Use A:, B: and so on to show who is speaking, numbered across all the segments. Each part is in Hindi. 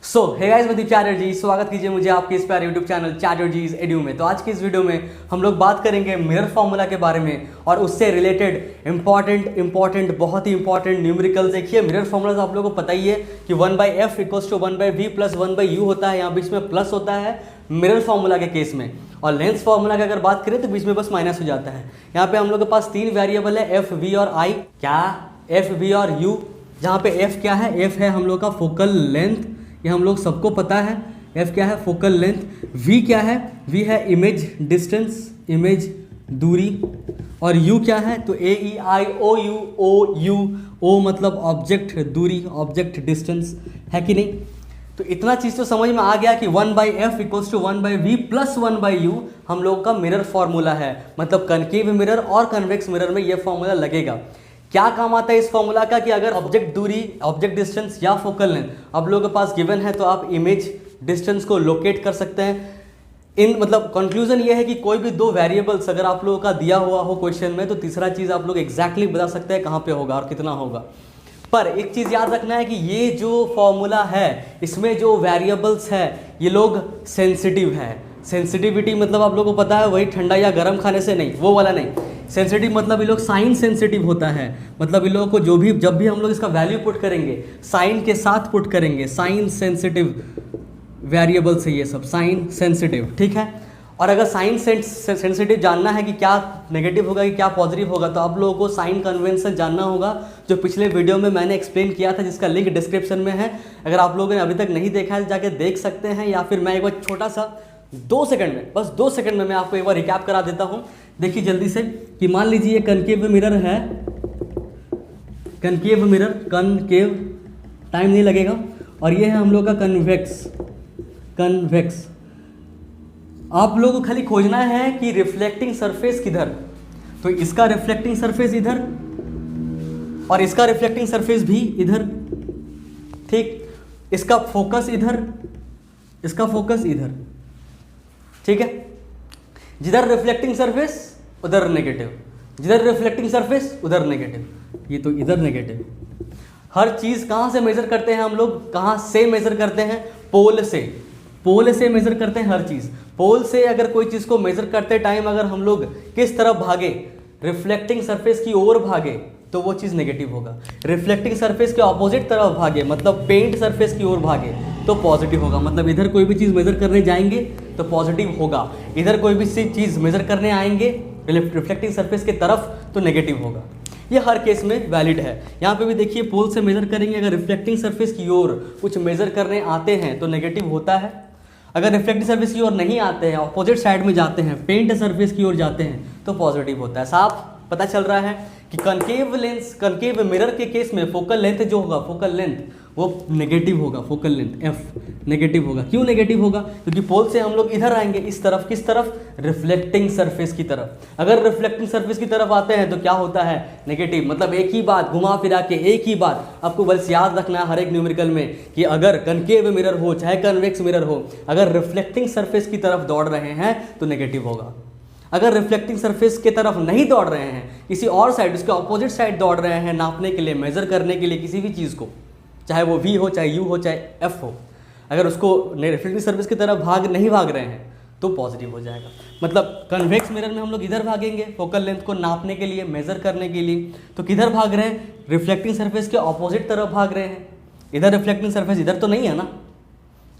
A: सो हे गाइस, मैं दीप चैटर्जी। स्वागत कीजिए मुझे आपके इस प्यारे यूट्यूब चैनल चैटर्जीज एड्यू में। तो आज की इस वीडियो में हम लोग बात करेंगे मिरर फार्मूला के बारे में और उससे रिलेटेड इंपॉर्टेंट बहुत ही इंपॉर्टेंट न्यूमेरिकल। देखिए, मिरर फार्मूला आप लोगों को पता ही है कि 1/f equals to 1/v plus 1/u होता है। यहाँ बीच में प्लस होता है मिरर फार्मूला के केस में, और लेंस फार्मूला की अगर बात करें तो बीच में बस माइनस हो जाता है। यहाँ पे हम लोग के पास तीन वेरिएबल है, एफ, वी और आई। क्या? एफ, वी और यू। जहाँ पे एफ क्या है? एफ है हम लोग का फोकल लेंथ, ये हम लोग सबको पता है। एफ क्या है? Focal length. वी क्या है? वी है इमेज डिस्टेंस, इमेज दूरी। और यू क्या है? तो ए ई आई ओ यू, ओ यू, ओ मतलब ऑब्जेक्ट दूरी, ऑब्जेक्ट डिस्टेंस, है कि नहीं? तो इतना चीज़ तो समझ में आ गया कि 1/f equals to 1/v plus 1/u हम लोग का मिरर फॉर्मूला है। मतलब कनकेव मिरर और कन्वेक्स मिरर में ये फॉर्मूला लगेगा। क्या काम आता है इस फॉर्मूला का कि अगर ऑब्जेक्ट दूरी, ऑब्जेक्ट डिस्टेंस या फोकल लेंथ आप लोगों के पास गिवन है तो आप इमेज डिस्टेंस को लोकेट कर सकते हैं। मतलब कंक्लूजन ये है कि कोई भी दो वेरिएबल्स अगर आप लोगों का दिया हुआ हो क्वेश्चन में, तो तीसरा चीज़ आप लोग एग्जैक्टली बता सकते हैं कहाँ पे होगा और कितना होगा। पर एक चीज़ याद रखना है कि ये जो फॉर्मूला है इसमें जो वेरिएबल्स है ये लोग सेंसिटिव है। सेंसिटिविटी मतलब आप लोगों को पता है वही ठंडा या गर्म खाने से नहीं, वो वाला नहीं। सेंसिटिव मतलब ये लोग साइन सेंसिटिव होता है। मतलब इन लोगों को जब भी हम लोग इसका वैल्यू पुट करेंगे साइन के साथ पुट करेंगे। साइन सेंसिटिव वेरिएबल्स है ये सब, साइन सेंसिटिव, ठीक है। और अगर साइन सेंसिटिव जानना है कि क्या नेगेटिव होगा कि क्या पॉजिटिव होगा, तो आप लोगों को साइन कन्वेंशन जानना होगा, जो पिछले वीडियो में मैंने एक्सप्लेन किया था, जिसका लिंक डिस्क्रिप्शन में है। अगर आप लोगों ने अभी तक नहीं देखा है तो जाके देख सकते हैं, या फिर मैं एक बार छोटा सा 2 सेकंड में, बस 2 सेकंड में मैं आपको एक बार रिकैप करा देता हूँ। देखिए जल्दी से कि मान लीजिए ये कनकेव मिरर है, कनकेव मिरर, कनकेव, टाइम नहीं लगेगा। और ये है हम लोग का कन्वेक्स, कन्वेक्स। आप लोगों को खाली खोजना है कि रिफ्लेक्टिंग सरफेस किधर। तो इसका रिफ्लेक्टिंग सरफेस इधर और इसका रिफ्लेक्टिंग सरफेस भी इधर, ठीक। इसका फोकस इधर, इसका फोकस इधर, ठीक है। जिधर रिफ्लेक्टिंग सरफेस उधर नेगेटिव, जिधर रिफ्लेक्टिंग सरफेस उधर नेगेटिव, ये तो इधर नेगेटिव। हर चीज़ कहाँ से मेजर करते हैं हम लोग? कहाँ से मेजर करते हैं? पोल से। पोल से मेजर करते हैं हर चीज़। पोल से अगर कोई चीज़ को मेजर करते टाइम अगर हम लोग किस तरफ भागे, रिफ्लेक्टिंग सरफेस की ओर भागे, तो वो चीज़ नेगेटिव होगा। रिफ्लेक्टिंग सरफेस के ऑपोजिट तरफ भागे, मतलब पेंट सरफेस की ओर भागे, तो पॉजिटिव होगा। मतलब इधर कोई भी चीज़ मेजर करने जाएंगे तो पॉजिटिव होगा, इधर कोई भी चीज़ मेजर करने आएंगे रिफ्लेक्टिंग सरफेस के तरफ तो नेगेटिव होगा। ये हर केस में वैलिड है। यहाँ पे भी देखिए, पोल से मेजर करेंगे, अगर रिफ्लेक्टिंग सरफेस की ओर कुछ मेजर करने आते हैं तो नेगेटिव होता है। अगर रिफ्लेक्टिंग सरफेस की ओर नहीं आते हैं, ऑपोजिट साइड में जाते हैं, पेंट सरफेस की ओर जाते हैं, तो पॉजिटिव होता है। साफ पता चल रहा है कि कनकेव लेंस, कनकेव मिरर के केस में फोकल लेंथ जो होगा, फोकल लेंथ वो नेगेटिव होगा। फोकल लेंथ एफ नेगेटिव होगा। क्यों नेगेटिव होगा? क्योंकि पोल से हम लोग इधर आएंगे, इस तरफ, किस तरफ? रिफ्लेक्टिंग सरफेस की तरफ। अगर रिफ्लेक्टिंग सरफेस की तरफ आते हैं तो क्या होता है? नेगेटिव। मतलब एक ही बात घुमा फिरा के, एक ही बात आपको बस याद रखना है हर एक न्यूमेरिकल में कि अगर कनकेव मिरर हो चाहे कन्वेक्स मिरर हो, अगर रिफ्लेक्टिंग सरफेस की तरफ दौड़ रहे हैं तो नेगेटिव होगा। अगर रिफ्लेक्टिंग सरफेस की तरफ नहीं दौड़ रहे हैं, किसी और साइड, उसके ऑपोजिट साइड दौड़ रहे हैं नापने के लिए, मेजर करने के लिए किसी भी चीज़ को, चाहे वो वी हो, चाहे यू हो, चाहे एफ हो, अगर उसको रिफ्लेक्टिंग सरफेस की तरफ नहीं भाग रहे हैं तो पॉजिटिव हो जाएगा। मतलब कन्वेक्स मिरर में हम लोग इधर भागेंगे फोकल लेंथ को नापने के लिए, मेजर करने के लिए, तो किधर भाग रहे हैं? रिफ्लेक्टिंग सरफेस के ऑपोजिट तरफ भाग रहे हैं। इधर रिफ्लेक्टिंग सरफेस इधर तो नहीं है ना,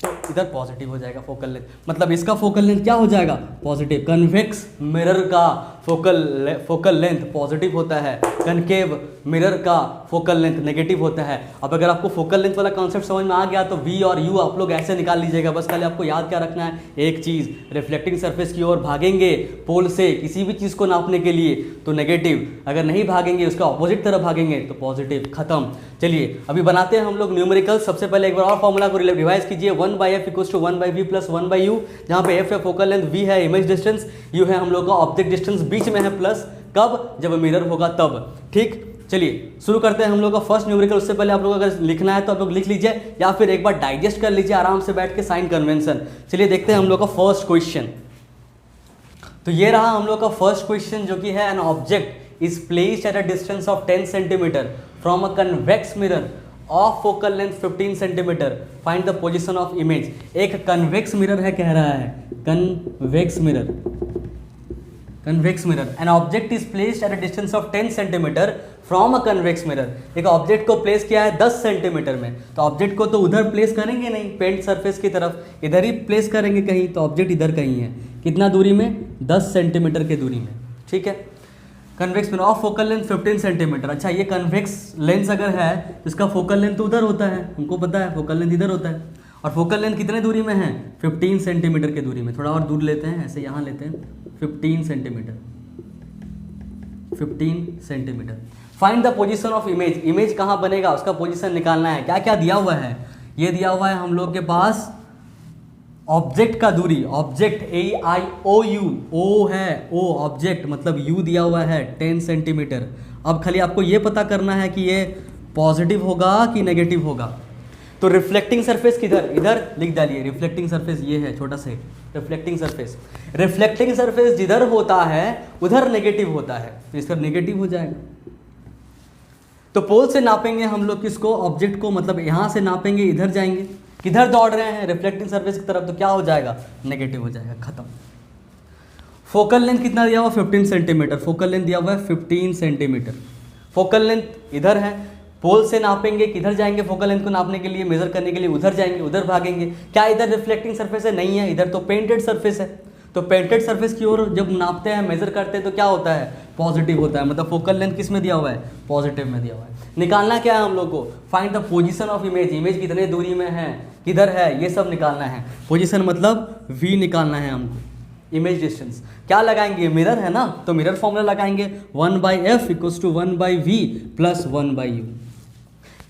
A: तो इधर पॉजिटिव हो जाएगा फोकल लेंथ। मतलब इसका फोकल लेंथ क्या हो जाएगा? पॉजिटिव। कन्वेक्स मिरर का फोकल लेंथ पॉजिटिव होता है, कनकेव मिरर का फोकल लेंथ नेगेटिव होता है। अब अगर आपको फोकल लेंथ वाला कॉन्सेप्ट समझ में आ गया तो वी और यू आप लोग ऐसे निकाल लीजिएगा। बस खाली आपको याद क्या रखना है, एक चीज़, रिफ्लेक्टिंग सरफेस की ओर भागेंगे पोल से किसी भी चीज़ को नापने के लिए तो नेगेटिव, अगर नहीं भागेंगे उसका ऑपोजिट तरफ भागेंगे तो पॉजिटिव। खत्म। चलिए अभी बनाते हैं हम लोग न्यूमेरिकल। सबसे पहले एक बार और फॉर्मूला को रिवाइज कीजिए। 1/f equals to 1/v plus 1/u, जहाँ पे f है फोकल लेंथ, v है इमेज डिस्टेंस, u है हम लोग का ऑब्जेक्ट डिस्टेंस, बीच में है प्लस। कब? जब मिरर होगा तब, ठीक। चलिए शुरू करते हैं हम लोग का फर्स्ट न्यूमेरिकल। उससे पहले आप लोग अगर लिखना है तो आप लोग लिख लीजिए, या फिर एक बार डाइजेस्ट कर लीजिए आराम से बैठ के साइन कन्वेंशन। चलिए देखते हैं हम लोग का फर्स्ट क्वेश्चन। तो ये रहा हम लोग का फर्स्ट क्वेश्चन, जो कि है an object is placed at a distance of 10 centimetre from a convex mirror of focal length 15 centimetre, find the position of image. एक कन्वेक्स मिरर है कह रहा है, convex mirror, convex mirror, an object is placed at a distance of 10 centimetre from a convex mirror. एक ऑब्जेक्ट को प्लेस किया है 10 सेंटीमीटर में, तो ऑब्जेक्ट को तो उधर प्लेस करेंगे नहीं पेंट सरफेस की तरफ, इधर ही प्लेस करेंगे कहीं, तो ऑब्जेक्ट इधर कहीं है, कितना दूरी में, 10 सेंटीमीटर के दूरी में, ठीक है। Convex mirror of focal length 15 centimetre. अच्छा, ये कन्वेक्स लेंस अगर है तो इसका फोकल लेंथ तो उधर होता है, हमको पता है फोकल लेंथ इधर होता है, और फोकल लेंथ कितने दूरी में है, 15 सेंटीमीटर के दूरी में। थोड़ा और दूर लेते हैं, ऐसे यहाँ लेते हैं, 15 centimetre, 15 centimetre. Find the position of image, image कहाँ बनेगा उसका पोजीशन निकालना है। क्या क्या दिया हुआ है, ये दिया हुआ है हम लोग के पास ऑब्जेक्ट का दूरी, ऑब्जेक्ट AIOU, ओ है, ओ ऑब्जेक्ट मतलब U दिया हुआ है 10 सेंटीमीटर। अब खाली आपको ये पता करना है कि ये पॉजिटिव होगा कि नेगेटिव होगा। तो रिफ्लेक्टिंग सरफेस किधर, इधर लिख डालिए, रिफ्लेक्टिंग सरफेस ये है छोटा से, रिफ्लेक्टिंग सरफेस। रिफ्लेक्टिंग सरफेस जिधर होता है उधर नेगेटिव होता है, तो इस पर नेगेटिव हो जाएगा। तो पोल से नापेंगे हम लोग किसको, ऑब्जेक्ट को, मतलब यहाँ से नापेंगे, इधर जाएंगे, किधर दौड़ रहे हैं, रिफ्लेक्टिंग सरफेस की तरफ, तो क्या हो जाएगा, नेगेटिव हो जाएगा, खत्म। फोकल लेंथ कितना दिया हुआ, 15 सेंटीमीटर, फोकल लेंथ दिया हुआ है 15 सेंटीमीटर। फोकल लेंथ इधर है, पोल से नापेंगे, किधर जाएंगे फोकल लेंथ को नापने के लिए, मेजर करने के लिए, उधर जाएंगे, उधर भागेंगे। क्या इधर रिफ्लेक्टिंग सरफेस है, नहीं है, इधर तो पेंटेड सरफेस है। तो पेंटेड सरफेस की ओर जब नापते हैं, मेजर करते हैं, तो क्या होता है, पॉजिटिव होता है, मतलब फोकल लेंथ किस में दिया हुआ है, पॉजिटिव में दिया हुआ है। निकालना क्या है हम लोग को, find the position of image, image कितने दूरी में है, किधर है, ये सब निकालना है। पोजीशन मतलब V निकालना है हमको, इमेज डिस्टेंस। क्या लगाएंगे, मिरर है ना, तो मिरर फॉर्मूला लगाएंगे, 1/f = 1/v + 1/u।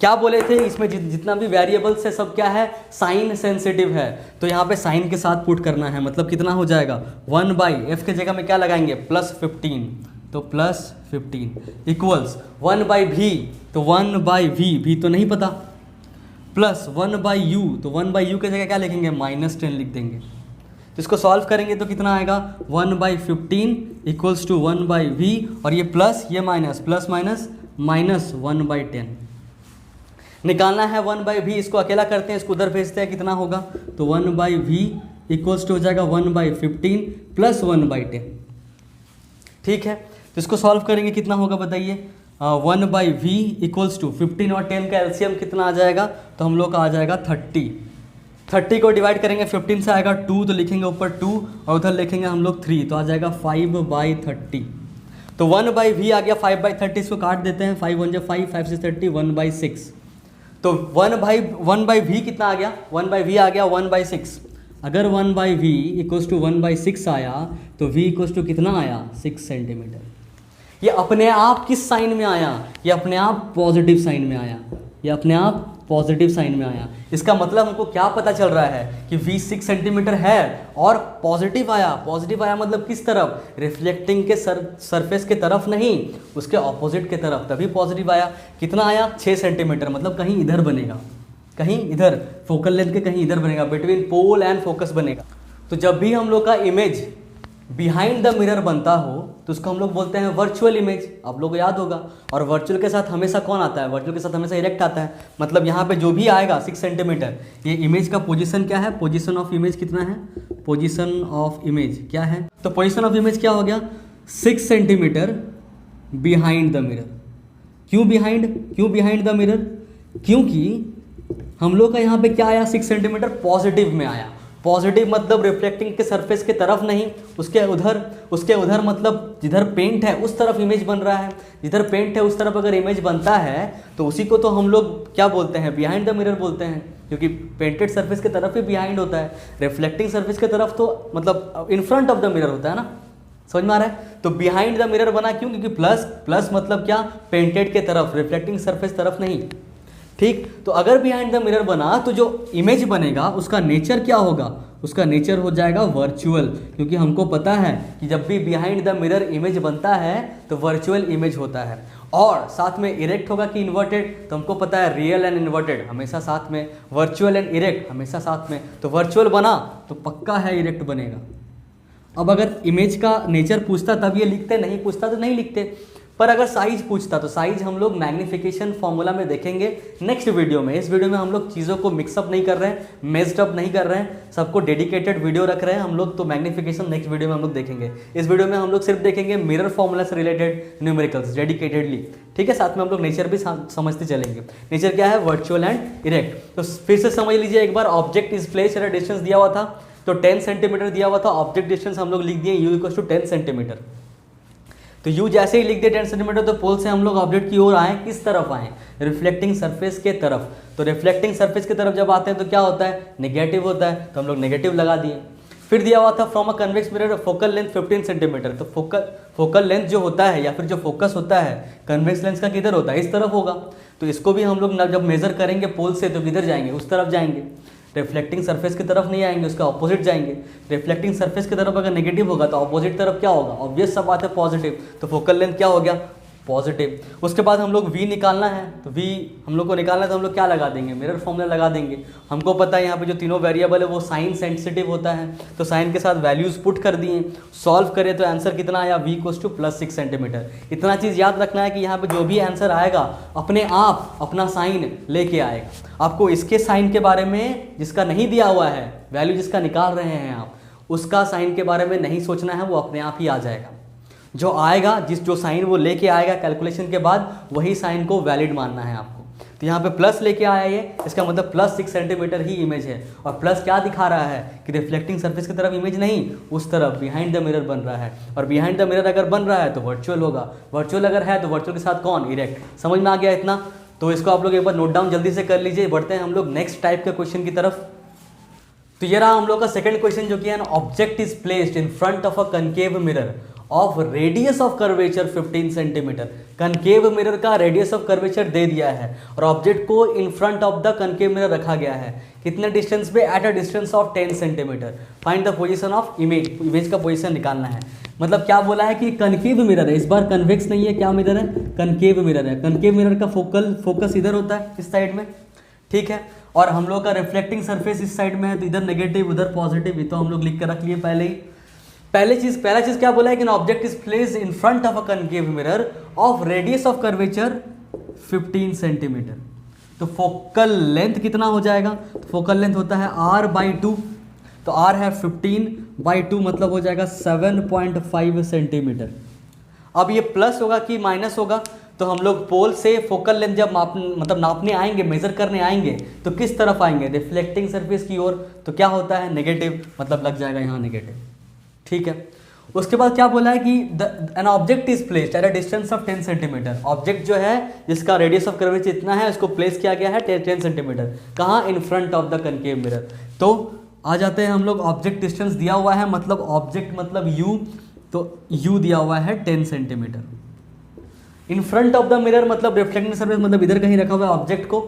A: क्या बोले थे, इसमें जितना भी वेरिएबल्स है सब क्या है, साइन सेंसिटिव है, तो यहाँ पे साइन के साथ पुट करना है, मतलब कितना हो जाएगा, 1/f के जगह में क्या लगाएंगे, +15, तो +15 इक्वल्स 1/v, तो 1/v, v तो नहीं पता, प्लस 1/u, तो 1/u के जगह क्या लिखेंगे, -10 लिख देंगे। तो इसको सॉल्व करेंगे तो कितना आएगा, 1/15 = 1/v, और ये प्लस ये माइनस, प्लस माइनस माइनस 1/10 निकालना है। 1/v इसको अकेला करते हैं, इसको उधर भेजते हैं, कितना होगा, तो 1/v = हो जाएगा 1/15 + 1/10, ठीक है। तो इसको सॉल्व करेंगे, कितना होगा बताइए, 1/v = 15 और 10 का एलसीएम कितना आ जाएगा, तो हम लोग का आ जाएगा 30। 30 को डिवाइड करेंगे 15 से आएगा 2, तो लिखेंगे ऊपर 2 और उधर लिखेंगे हम लोग 3, तो आ जाएगा 5/30। तो 1/v आ गया 5/30, इसको काट देते हैं, 5 1 5, 5 6 30, 1/6। तो 1/v कितना आ गया, 1/v आ गया 1/6। अगर 1/v = 1/6 आया तो v = कितना आया, 6 सेंटीमीटर। ये अपने आप किस साइन में आया, ये अपने आप पॉजिटिव साइन में आया, ये अपने आप पॉजिटिव साइन में आया। इसका मतलब हमको क्या पता चल रहा है कि v 6 सेंटीमीटर है और पॉजिटिव आया। पॉजिटिव आया मतलब किस तरफ, रिफ्लेक्टिंग के सरफेस के तरफ नहीं, उसके ऑपोजिट के तरफ, तभी पॉजिटिव आया। कितना आया, 6 सेंटीमीटर, मतलब कहीं इधर बनेगा, कहीं इधर, फोकल लेंथ के कहीं इधर बनेगा, बिटवीन पोल एंड फोकस बनेगा। तो जब भी हम लोग का इमेज बिहाइंड द मिरर बनता हो तो उसको हम लोग बोलते हैं वर्चुअल इमेज, आप लोग को याद होगा। और वर्चुअल के साथ हमेशा कौन आता है, वर्चुअल के साथ हमेशा इरेक्ट आता है, मतलब यहाँ पे जो भी आएगा 6 सेंटीमीटर, ये इमेज का पोजीशन क्या है, पोजीशन ऑफ इमेज कितना है, पोजीशन ऑफ इमेज क्या है, तो पोजीशन ऑफ इमेज क्या हो गया, 6 सेंटीमीटर बिहाइंड द मिरर। क्यों बिहाइंड द मिरर, क्योंकि हम लोग का यहाँ पे क्या आया, 6 सेंटीमीटर पॉजिटिव में आया। पॉजिटिव मतलब रिफ्लेक्टिंग के सरफेस के तरफ नहीं, उसके उधर मतलब जिधर पेंट है उस तरफ इमेज बन रहा है, जिधर पेंट है उस तरफ अगर इमेज बनता है तो उसी को तो हम लोग क्या बोलते हैं, बिहाइंड द मिरर बोलते हैं, क्योंकि पेंटेड सरफेस के तरफ ही बिहाइंड होता है, रिफ्लेक्टिंग सरफेस के तरफ तो मतलब in front of the mirror होता है ना, समझ में आ रहा है। तो बिहाइंड द मिरर बना क्यों, क्योंकि प्लस मतलब क्या, पेंटेड के तरफ, रिफ्लेक्टिंग सरफेस तरफ नहीं, ठीक। तो अगर बिहाइंड द मिरर बना तो जो इमेज बनेगा उसका नेचर क्या होगा, उसका नेचर हो जाएगा वर्चुअल, क्योंकि हमको पता है कि जब भी बिहाइंड द मिरर इमेज बनता है तो वर्चुअल इमेज होता है। और साथ में इरेक्ट होगा कि इन्वर्टेड, तो हमको पता है रियल एंड इन्वर्टेड हमेशा साथ में, वर्चुअल एंड इरेक्ट हमेशा साथ में, तो वर्चुअल बना तो पक्का है इरेक्ट बनेगा। अब अगर इमेज का नेचर पूछता तब ये लिखते, नहीं पूछता तो नहीं लिखते। पर अगर साइज पूछता तो साइज हम लोग मैग्नीफिकेशन फॉर्मूला में देखेंगे नेक्स्ट वीडियो में। इस वीडियो में हम लोग चीज़ों को मिक्सअप नहीं कर रहे हैं, मेस्ड अप नहीं कर रहे हैं, सबको डेडिकेटेड वीडियो रख रहे हैं हम लोग। तो मैग्नीफिकेशन नेक्स्ट वीडियो में हम लोग देखेंगे। इस वीडियो में हम लोग सिर्फ देखेंगे मिरर फॉर्मूला से रिलेटेड न्यूमेरिकल्स डेडिकेटेडली, ठीक है। साथ में हम लोग नेचर भी समझते चलेंगे। नेचर क्या है, वर्चुअल एंड इरेक्ट। तो फिर से समझ लीजिए एक बार, ऑब्जेक्ट इज प्लेस, डिस्टेंस दिया हुआ था तो 10 सेंटीमीटर दिया हुआ था। ऑब्जेक्ट डिस्टेंस हम लोग लिख दिए u इक्वल टू 10 सेंटीमीटर। तो u जैसे ही लिख दिए 10 सेंटीमीटर, तो पोल से हम लोग ऑब्जेक्ट की ओर आए, किस तरफ आए, रिफ्लेक्टिंग सरफेस के तरफ। तो रिफ्लेक्टिंग सरफेस की तरफ जब आते हैं तो क्या होता है, नेगेटिव होता है, तो हम लोग नेगेटिव लगा दिए। फिर दिया हुआ था from a convex mirror focal length 15 centimetre. तो फोकल लेंथ जो होता है या फिर जो फोकस होता है कन्वेक्स लेंस का किधर होता है, इस तरफ होगा। तो इसको भी हम लोग जब मेजर करेंगे पोल से तो किधर जाएंगे, उस तरफ जाएंगे। रिफ्लेक्टिंग सरफेस की तरफ नहीं आएंगे, उसका ऑपोजिट जाएंगे। रिफ्लेक्टिंग सरफेस की तरफ अगर नेगेटिव होगा तो ऑपोजिट तरफ क्या होगा, ऑब्वियस सा बात है पॉजिटिव। तो फोकल लेंथ क्या हो गया, पॉजिटिव। उसके बाद हम लोग v निकालना है, तो v हम लोग को निकालना है तो हम लोग क्या लगा देंगे, मिरर फॉर्मूला लगा देंगे। हमको पता है यहाँ पे जो तीनों वेरिएबल है वो साइन सेंसिटिव होता है, तो साइन के साथ वैल्यूज पुट कर दिए, सॉल्व करें तो आंसर कितना आया, v इक्वल्स टू +6 सेंटीमीटर। इतना चीज़ याद रखना है कि यहाँ पे जो भी आंसर आएगा अपने आप अपना साइन लेके आएगा। आपको इसके साइन के बारे में, जिसका नहीं दिया हुआ है वैल्यू जिसका निकाल रहे हैं आप, उसका साइन के बारे में नहीं सोचना है, वो अपने आप ही आ जाएगा। जो आएगा, जो साइन वो लेके आएगा कैलकुलेशन के बाद, वही साइन को वैलिड मानना है आपको। तो यहाँ पे प्लस लेके आया ये, इसका मतलब +6 सेंटीमीटर ही इमेज है। और प्लस क्या दिखा रहा है कि रिफ्लेक्टिंग सरफेस की तरफ इमेज नहीं, उस तरफ बिहाइंड द मिरर बन रहा है। और बिहाइंड द मिरर अगर बन रहा है तो वर्चुअल होगा, वर्चुअल अगर है तो वर्चुअल के साथ कौन, इरेक्ट। समझ में आ गया इतना? तो इसको आप लोग एक बार नोट डाउन जल्दी से कर लीजिए। बढ़ते हैं हम लोग नेक्स्ट टाइप के क्वेश्चन की तरफ। तो ये रहा हम लोग का सेकंड क्वेश्चन, जो कि है object is placed in front of a concave mirror of radius of curvature 15 centimetre. Concave mirror का रेडियस ऑफ कर्वेचर दे दिया है और ऑब्जेक्ट को in front of the concave mirror रखा गया है। कितने डिस्टेंस पे, at a distance of 10 centimetre. Find the position of image, image का पोजीशन निकालना है। मतलब क्या बोला है कि कनकेव मिरर है, इस बार कन्वेक्स नहीं है, क्या मिरर है, कनकेव मिरर है। कनकेव मिरर का फोकस इधर होता है, इस साइड में, ठीक है। और हम लोग का रिफ्लेक्टिंग सरफेस इस साइड में है, तो इधर नेगेटिव उधर पॉजिटिव, ये तो हम लोग लिख कर रख लिए पहले ही। पहला चीज क्या बोला है कि object is placed in front of a concave mirror of radius of curvature 15 centimetre. तो फोकल लेंथ कितना हो जाएगा, तो फोकल लेंथ होता है r/2, तो r है 15/2 मतलब हो जाएगा 7.5 सेंटीमीटर। अब ये प्लस होगा कि माइनस होगा, तो हम लोग पोल से फोकल लेंथ जब नापने आएंगे, मेजर करने आएंगे, तो किस तरफ आएंगे, रिफ्लेक्टिंग सरफेस की ओर। तो क्या होता है, नेगेटिव, मतलब लग जाएगा यहाँ नेगेटिव, ठीक है। उसके बाद क्या बोला है कि an object is placed at a distance of 10 centimetre. Object जो है जिसका रेडियस ऑफ कर्वेचर इतना है, उसको प्लेस किया गया है 10 सेंटीमीटर। कहाँ, in front of the concave mirror. तो आ जाते हैं हम लोग, ऑब्जेक्ट डिस्टेंस दिया हुआ है, मतलब ऑब्जेक्ट मतलब u, तो u दिया हुआ है 10 centimetre. In front of the mirror मतलब रिफ्लेक्टिंग सरफेस, मतलब इधर कहीं रखा हुआ है ऑब्जेक्ट को।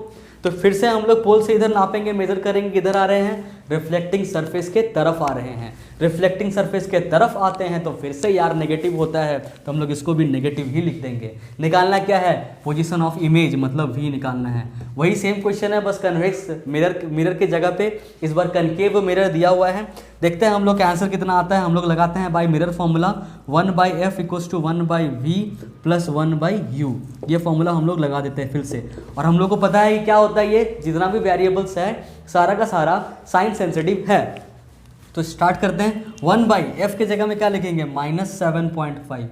A: तो फिर से हम लोग पोल से इधर नापेंगे, मेजर करेंगे, किधर आ रहे हैं, रिफ्लेक्टिंग सरफेस के तरफ आ रहे हैं। रिफ्लेक्टिंग सरफेस के तरफ आते हैं तो फिर से यार नेगेटिव होता है, तो हम लोग इसको भी नेगेटिव ही लिख देंगे। निकालना क्या है, पोजीशन ऑफ इमेज, मतलब v निकालना है। वही सेम क्वेश्चन है, बस कन्वेक्स मिरर के जगह पे इस बार कनकेव मिरर दिया हुआ है। देखते हैं हम लोग का आंसर कितना आता है। हम लोग लगाते हैं by mirror formula 1/f equals to 1/v plus 1/u। ये फॉर्मूला हम लोग लगा देते हैं फिर से। और हम लोग को पता है कि क्या होता है, ये जितना भी वेरिएबल्स है सारा का सारा साइन सेंसिटिव है। तो स्टार्ट करते हैं। 1/f के जगह में क्या लिखेंगे, -7.5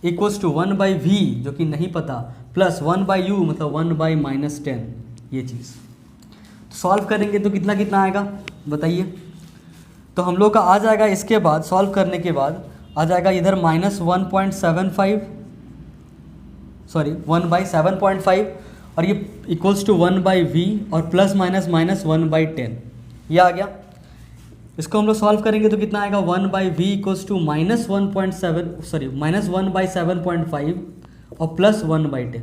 A: इक्वल्स टू 1/v जो कि नहीं पता, प्लस 1/u मतलब 1/-10। ये चीज़ सॉल्व करेंगे तो कितना कितना आएगा बताइए। तो हम लोग का आ जाएगा, इसके बाद सॉल्व करने के बाद आ जाएगा इधर -1.75, सॉरी 1/7.5, और ये इक्वल्स टू 1/v और प्लस माइनस -1/10, ये आ गया। इसको हम लोग सॉल्व करेंगे तो कितना आएगा, 1/v इक्वल्स टू -1/7.5 और प्लस 1/10।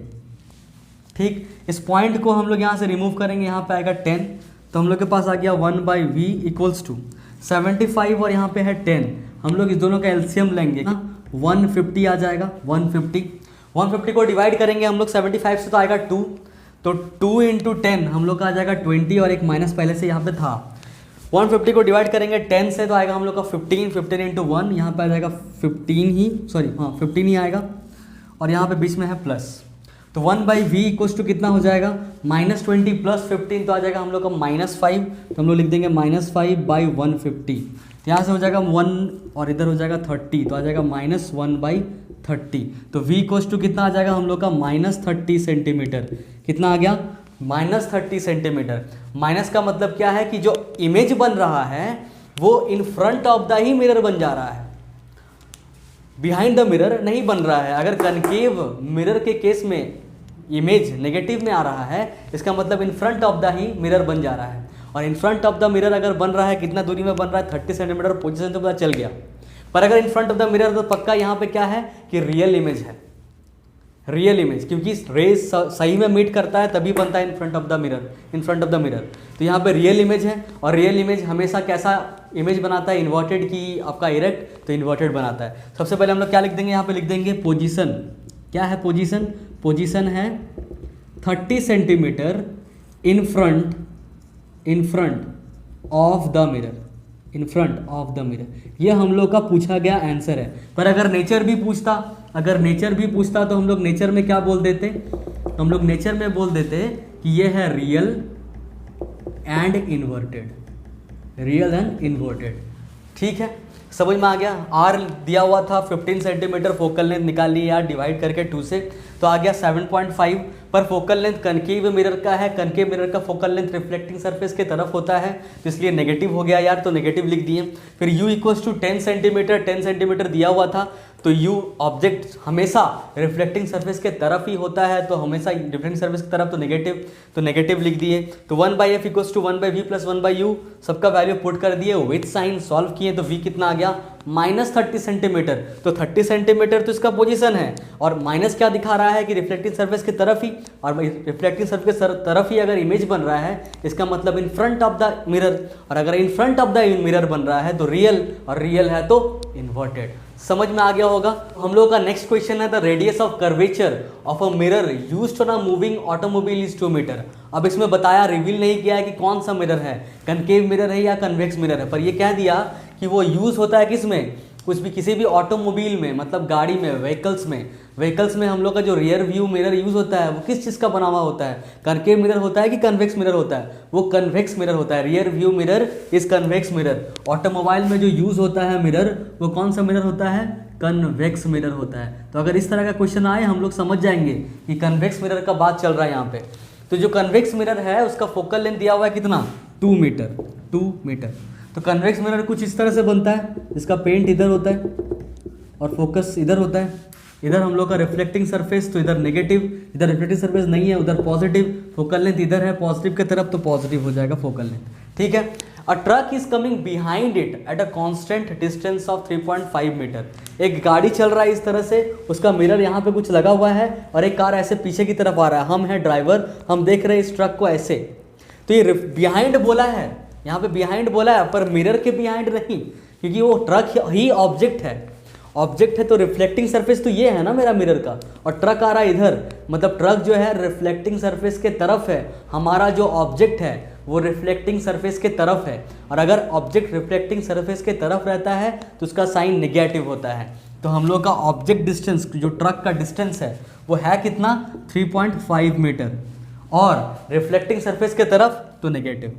A: ठीक, इस पॉइंट को हम लोग यहाँ से रिमूव करेंगे, यहाँ पे आएगा 10, तो हम लोग के पास आ गया 1/v इक्वल्स टू 75 और यहाँ पे है 10। हम लोग इस दोनों का एलसीएम लेंगे, 150 आ जाएगा। 150 को डिवाइड करेंगे हम लोग 75 से, तो आएगा 2, तो 2 × 10 हम लोग का आ जाएगा 20 और एक माइनस पहले से यहाँ पे था। 150 को डिवाइड करेंगे 10 से, तो आएगा हम लोग का 15 × 1, यहाँ पे आ जाएगा 15 ही, सॉरी हाँ 15 ही आएगा। और यहाँ पे बीच में है प्लस, तो 1/v इक्वल्स टू कितना हो जाएगा -20 + 15, तो आ जाएगा हम लोग का -5, तो हम लोग लिख देंगे -5/150। तो यहाँ से हो जाएगा 1 और इधर हो जाएगा 30, तो आ जाएगा -1/30। तो v इक्वल्स टू कितना आ जाएगा हम लोग का -30 सेंटीमीटर। कितना आ गया -30 सेंटीमीटर। माइनस का मतलब क्या है कि जो इमेज बन रहा है वो in front of the he mirror बन जा रहा है, बिहाइंड द मिरर नहीं बन रहा है। अगर कनकेव मिरर के केस में इमेज नेगेटिव में आ रहा है, इसका मतलब in front of the he mirror बन जा रहा है। और in front of the mirror अगर बन रहा है, कितना दूरी में बन रहा है 30 सेंटीमीटर, पोजीशन तो पता चल गया। पर अगर in front of the mirror तो पक्का यहाँ पे क्या है कि रियल इमेज है, रियल इमेज, क्योंकि रेज सही में मीट करता है तभी बनता है in front of the mirror, in front of the mirror. तो यहाँ पे रियल इमेज है, और रियल इमेज हमेशा कैसा इमेज बनाता है, इन्वर्टेड की आपका इरेक्ट, तो इन्वर्टेड बनाता है। सबसे पहले हम लोग क्या लिख देंगे, यहाँ पे लिख देंगे पोजीशन। क्या है पोजीशन? पोजीशन है 30 centimetre in front of the mirror, in front of the mirror. ये हम लोग का पूछा गया आंसर है। पर अगर नेचर भी पूछता, तो हम लोग नेचर में क्या बोल देते, हम लोग नेचर में बोल देते कि ये है real and inverted, real and inverted. ठीक है, समझ में आ गया। आर दिया हुआ था 15 सेंटीमीटर, फोकल लेंथ निकाल ली यार डिवाइड करके 2 से, तो आ गया 7.5। पर फोकल लेंथ कनकेव मिरर का है, कनकेव मिरर का फोकल लेंथ रिफ्लेक्टिंग सरफेस के तरफ होता है, तो इसलिए नेगेटिव हो गया यार, तो नेगेटिव लिख दिए। फिर u equals to 10 centimetre, 10 centimetre दिया हुआ था, तो u ऑब्जेक्ट हमेशा रिफ्लेक्टिंग सरफेस के तरफ ही होता है, तो हमेशा रिफ्लेक्टिंग सरफेस की तरफ, तो नेगेटिव लिख दिए। तो 1/f equals to 1/v + 1/u, सबका वैल्यू पुट कर दिए, विथ साइन सॉल्व किए, तो v कितना आ गया -30 सेंटीमीटर। तो 30 सेंटीमीटर तो इसका पोजीशन है, और माइनस क्या दिखा रहा है कि रिफ्लेक्टिंग सरफेस की तरफ ही, और रिफ्लेक्टिंग सरफेस की तरफ ही अगर इमेज बन रहा है, इसका मतलब in front of the mirror, और अगर in front of the mirror बन रहा है तो रियल, और रियल है तो इन्वर्टेड। समझ में आ गया होगा। हम लोगों का नेक्स्ट क्वेश्चन है the radius of curvature of a mirror used on a moving automobile is 2 metre. अब इसमें बताया, रिवील नहीं किया है कि कौन सा मिरर है, कनकेव मिरर है या कन्वेक्स मिरर है, पर ये कह दिया कि वो यूज होता है किस में, कुछ भी किसी भी ऑटोमोबाइल में, मतलब गाड़ी में, व्हीकल्स में हम लोग का जो रियर व्यू मिरर यूज होता है वो किस चीज़ का बना हुआ होता है, कनकेव मिरर होता है कि कन्वेक्स मिरर होता है, वो कन्वेक्स मिरर होता है। Rear view mirror is convex mirror. Automobile में जो यूज होता है मिरर, वो कौन सा मिरर होता है, कन्वेक्स मिरर होता है। तो अगर इस तरह का क्वेश्चन आए, हम लोग समझ जाएंगे कि कन्वेक्स मिरर का बात चल रहा है यहाँ पे। तो जो कन्वेक्स मिरर है उसका फोकल लेंथ दिया हुआ है कितना, 2 मीटर। तो कन्वेक्स मिरर कुछ इस तरह से बनता है, इसका पेंट इधर होता है और फोकस इधर होता है। इधर हम लोग का रिफ्लेक्टिंग सरफेस, तो इधर नेगेटिव, इधर रिफ्लेक्टिंग सरफेस नहीं है, उधर पॉजिटिव, फोकल लेंथ इधर है पॉजिटिव के तरफ, तो पॉजिटिव हो जाएगा फोकल लेंथ। ठीक है। A truck is coming behind it at a constant distance of 3.5 metre. एक गाड़ी चल रहा है इस तरह से, उसका मिरर यहाँ पे कुछ लगा हुआ है, और एक कार ऐसे पीछे की तरफ आ रहा है, हम है ड्राइवर, हम देख रहे हैं इस ट्रक को ऐसे। तो ये बिहाइंड बोला है, यहाँ पे बिहाइंड बोला है, पर मिरर के बिहाइंड नहीं, क्योंकि वो ट्रक ही ऑब्जेक्ट है, तो रिफ्लेक्टिंग सरफेस तो ये है ना मेरा मिरर का, और ट्रक आ रहा है इधर, मतलब ट्रक जो है रिफ्लेक्टिंग सरफेस के तरफ है, हमारा जो ऑब्जेक्ट है वो रिफ्लेक्टिंग सरफेस के तरफ है। और अगर ऑब्जेक्ट रिफ्लेक्टिंग सरफेस के तरफ रहता है तो उसका साइन नेगेटिव होता है। तो हम लोग का ऑब्जेक्ट डिस्टेंस, जो ट्रक का डिस्टेंस है, वो है कितना, 3.5 मीटर, और रिफ्लेक्टिंग सरफेस के तरफ तो नेगेटिव।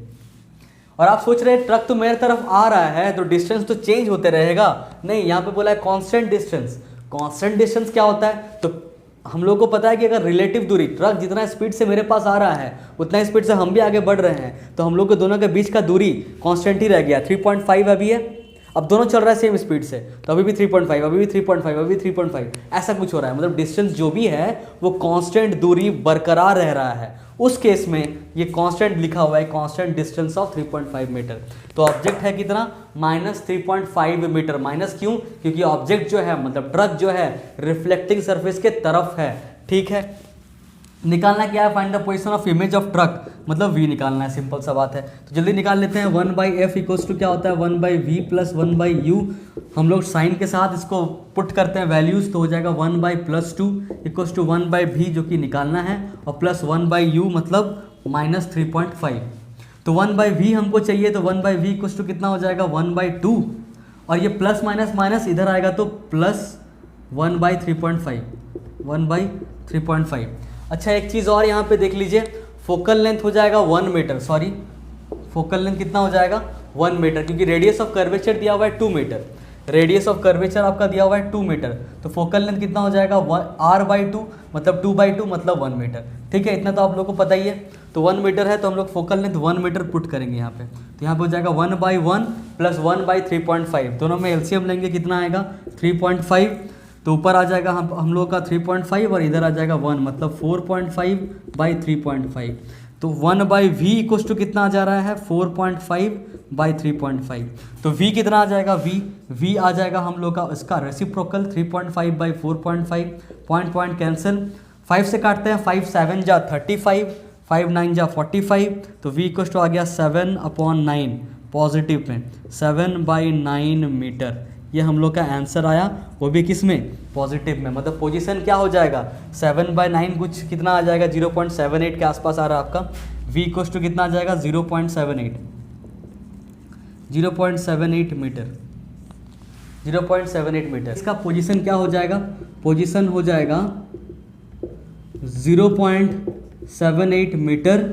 A: और आप सोच रहे हैं ट्रक तो मेरे तरफ आ रहा है तो डिस्टेंस तो चेंज होते रहेगा, नहीं, यहाँ पे बोला है कांस्टेंट डिस्टेंस। कांस्टेंट डिस्टेंस क्या होता है, तो हम लोग को पता है कि अगर रिलेटिव दूरी, ट्रक जितना स्पीड से मेरे पास आ रहा है उतना स्पीड से हम भी आगे बढ़ रहे हैं, तो हम लोग के दोनों के बीच का दूरी कांस्टेंट ही रह गया। 3.5 अभी है, अब दोनों चल रहा है सेम स्पीड से, तो अभी भी 3.5, अभी भी 3.5, अभी भी 3.5, ऐसा कुछ हो रहा है। मतलब डिस्टेंस जो भी है वो कांस्टेंट दूरी बरकरार रह रहा है। उस केस में ये कांस्टेंट लिखा हुआ है, कांस्टेंट डिस्टेंस ऑफ 3.5 मीटर। तो ऑब्जेक्ट है कितना, -3.5 मीटर। माइनस क्यों, क्योंकि ऑब्जेक्ट जो है, मतलब ट्रक जो है, रिफ्लेक्टिंग सरफेस के तरफ है। ठीक है, निकालना क्या है, find the position of image of truck, मतलब v निकालना है, सिंपल सा बात है। तो जल्दी निकाल लेते हैं। 1/f इक्वल्स टू क्या होता है, 1/v + 1/u। हम लोग साइन के साथ इसको पुट करते हैं वैल्यूज, तो हो जाएगा 1/+2 इक्वल्स टू 1/v, जो कि निकालना है, और प्लस 1/u मतलब -3.5। तो 1/v हमको चाहिए, तो 1/v इक्वल्स टू कितना हो जाएगा, 1/2, और ये प्लस माइनस माइनस इधर आएगा तो प्लस 1/3.5। 1/3.5। अच्छा एक चीज़ और यहाँ पे देख लीजिए, फोकल लेंथ हो जाएगा 1 मीटर, सॉरी फोकल लेंथ कितना हो जाएगा 1 मीटर, क्योंकि रेडियस ऑफ कर्वेचर दिया हुआ है 2 मीटर, रेडियस ऑफ कर्वेचर आपका दिया हुआ है 2 मीटर, तो फोकल लेंथ कितना हो जाएगा r/2 मतलब 2/2 मतलब 1 मीटर। ठीक है, इतना तो आप लोग को पता ही है। तो 1 मीटर है तो हम लोग फोकल लेंथ 1 मीटर पुट करेंगे यहाँ पे, तो यहाँ पे हो जाएगा 1/1 प्लस 1/3.5, दोनों में एलसीएम लेंगे कितना आएगा 3.5, तो ऊपर आ जाएगा हम लोग का 3.5 और इधर आ जाएगा 1 मतलब 4.5/3.5, तो 1/v इक्वल्स टू कितना आ जा रहा है 4.5/3.5, तो v कितना आ जाएगा v आ जाएगा हम लोग का इसका रेसिप्रोकल 3.5/4.5, पॉइंट कैंसिल, 5 से काटते हैं, 5 7 जा 35, 5 9 जा 45, तो v इक्वल्स टू आ गया 7/9 पॉजिटिव में 7/9 मीटर। ये हम लोग का आंसर आया, वो भी किस में पॉजिटिव में, मतलब पोजीशन क्या हो जाएगा 7/9 कुछ कितना आ जाएगा 0.78 के आसपास आ रहा है आपका, v इक्वल्स टू कितना आ जाएगा 0.78 मीटर, 0.78 मीटर। इसका पोजीशन क्या हो जाएगा, पोजीशन हो जाएगा 0.78 मीटर,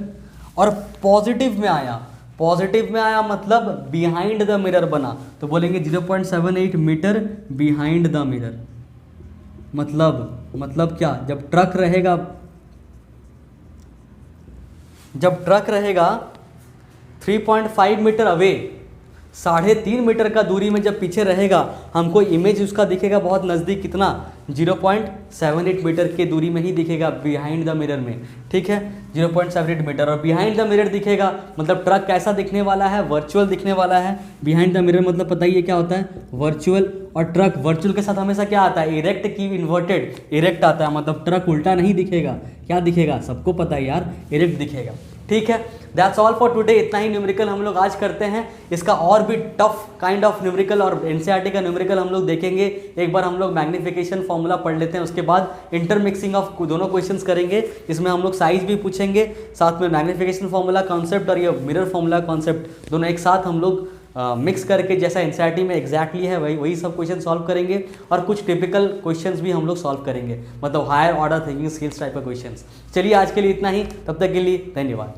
A: और पॉजिटिव में आया, पॉजिटिव में आया मतलब बिहाइंड द मिरर बना, तो बोलेंगे 0.78 मीटर बिहाइंड द मिरर, मतलब क्या, जब ट्रक रहेगा 3.5 मीटर अवे, 3.5 मीटर का दूरी में जब पीछे रहेगा, हमको इमेज उसका दिखेगा बहुत नज़दीक, कितना 0.78 मीटर के दूरी में ही दिखेगा बिहाइंड द मिरर में। ठीक है, 0.78 मीटर, और बिहाइंड द मिरर दिखेगा मतलब ट्रक कैसा दिखने वाला है, वर्चुअल दिखने वाला है। बिहाइंड द मिरर मतलब पता ही है क्या होता है, वर्चुअल, और ट्रक वर्चुअल के साथ हमेशा क्या आता है, इरेक्ट की इन्वर्टेड, इरेक्ट आता है, मतलब ट्रक उल्टा नहीं दिखेगा, क्या दिखेगा सबको पता है यार, इरेक्ट दिखेगा। ठीक है, दैट्स ऑल फॉर टुडे, इतना ही न्यूमेरिकल हम लोग आज करते हैं। इसका और भी टफ काइंड ऑफ न्यूमेरिकल और एनसीईआरटी का न्यूमेरिकल हम लोग देखेंगे। एक बार हम लोग मैग्नीफिकेशन फॉर्मूला पढ़ लेते हैं, उसके बाद इंटरमिक्सिंग ऑफ दोनों क्वेश्चंस करेंगे, इसमें हम लोग साइज भी पूछेंगे, साथ में मैग्नीफिकेशन फॉर्मूला कॉन्सेप्ट और ये मिरर फॉर्मूला कॉन्सेप्ट दोनों एक साथ हम लोग मिक्स करके, जैसा एनसीईआरटी में एग्जैक्टली है वही सब क्वेश्चन सॉल्व करेंगे, और कुछ टिपिकल क्वेश्चंस भी हम लोग सॉल्व करेंगे, मतलब higher order thinking skills type का क्वेश्चंस। चलिए आज के लिए इतना ही, तब तक के लिए धन्यवाद।